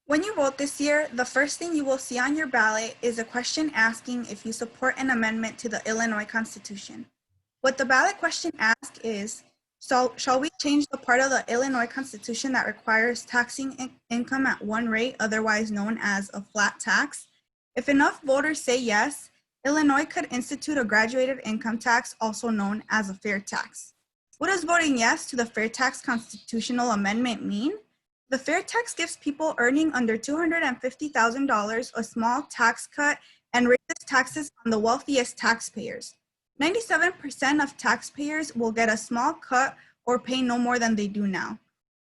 When you vote this year, the first thing you will see on your ballot is a question asking if you support an amendment to the Illinois Constitution. What the ballot question asks is, so shall we change the part of the Illinois Constitution that requires taxing income at one rate, otherwise known as a flat tax? If enough voters say yes, Illinois could institute a graduated income tax, also known as a fair tax. What does voting yes to the fair tax constitutional amendment mean? The fair tax gives people earning under $250,000 a small tax cut and raises taxes on the wealthiest taxpayers. 97% of taxpayers will get a small cut or pay no more than they do now.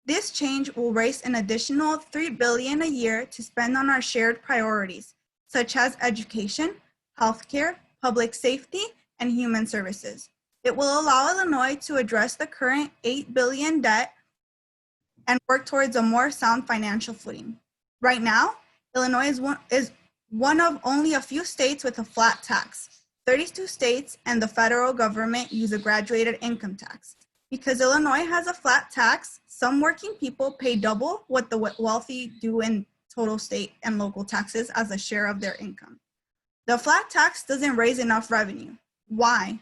This change will raise an additional $3 billion a year to spend on our shared priorities, such as education, healthcare, public safety, and human services. It will allow Illinois to address the current $8 billion debt and work towards a more sound financial footing. Right now, Illinois is one of only a few states with a flat tax. 32 states and the federal government use a graduated income tax. Because Illinois has a flat tax, some working people pay double what the wealthy do in total state and local taxes as a share of their income. The flat tax doesn't raise enough revenue. Why?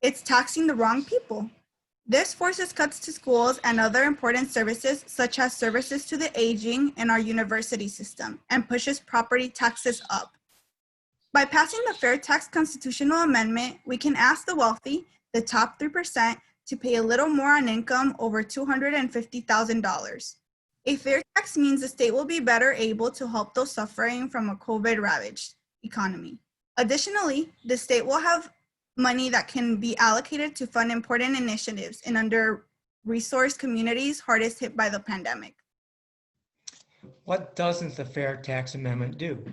It's taxing the wrong people. This forces cuts to schools and other important services, such as services to the aging in our university system, and pushes property taxes up. By passing the Fair Tax Constitutional Amendment, we can ask the wealthy, the top 3%, to pay a little more on income over $250,000. A fair tax means the state will be better able to help those suffering from a COVID-ravaged economy. Additionally, the state will have money that can be allocated to fund important initiatives in under-resourced communities hardest hit by the pandemic. What doesn't the Fair Tax Amendment do?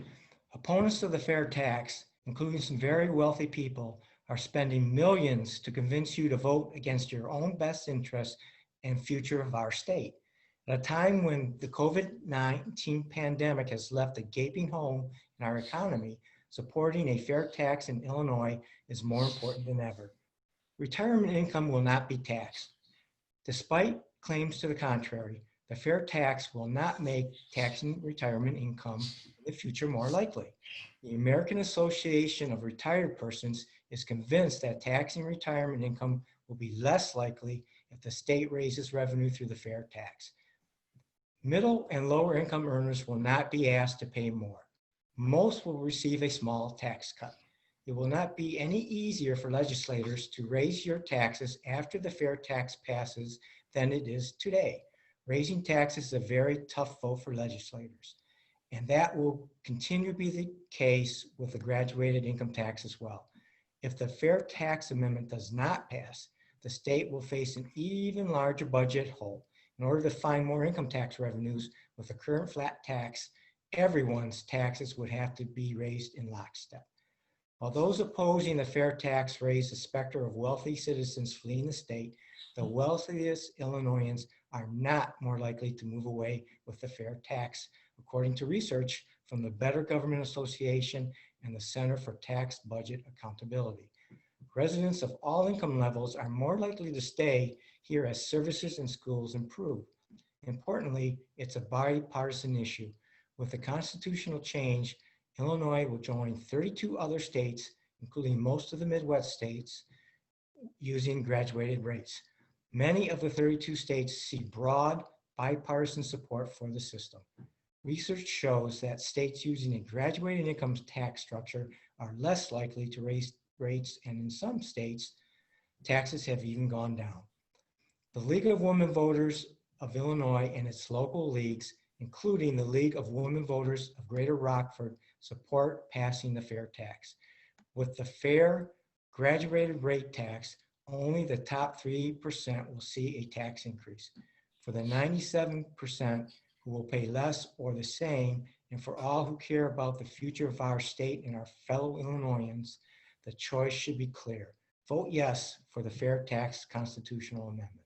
Opponents of the fair tax, including some very wealthy people, are spending millions to convince you to vote against your own best interests and future of our state. At a time when the COVID-19 pandemic has left a gaping hole in our economy, supporting a fair tax in Illinois is more important than ever. Retirement income will not be taxed. Despite claims to the contrary, the fair tax will not make taxing retirement income in the future more likely. The American Association of Retired Persons is convinced that taxing retirement income will be less likely if the state raises revenue through the fair tax. Middle and lower income earners will not be asked to pay more. Most will receive a small tax cut. It will not be any easier for legislators to raise your taxes after the fair tax passes than it is today. Raising taxes is a very tough vote for legislators, and that will continue to be the case with the graduated income tax as well. If the Fair Tax Amendment does not pass, the state will face an even larger budget hole. In order to find more income tax revenues with the current flat tax, everyone's taxes would have to be raised in lockstep. While those opposing the fair tax raise the specter of wealthy citizens fleeing the state, the wealthiest Illinoisans are not more likely to move away with the fair tax, according to research from the Better Government Association and the Center for Tax Budget Accountability. Residents of all income levels are more likely to stay here as services and schools improve. Importantly, it's a bipartisan issue. With the constitutional change, Illinois will join 32 other states, including most of the Midwest states, using graduated rates. Many of the 32 states see broad bipartisan support for the system. Research shows that states using a graduated income tax structure are less likely to raise rates, and in some states, taxes have even gone down. The League of Women Voters of Illinois and its local leagues, including the League of Women Voters of Greater Rockford, support passing the fair tax. With the fair graduated rate tax, only the top 3% will see a tax increase. For the 97% who will pay less or the same, and for all who care about the future of our state and our fellow Illinoisans, the choice should be clear. Vote yes for the Fair Tax Constitutional Amendment.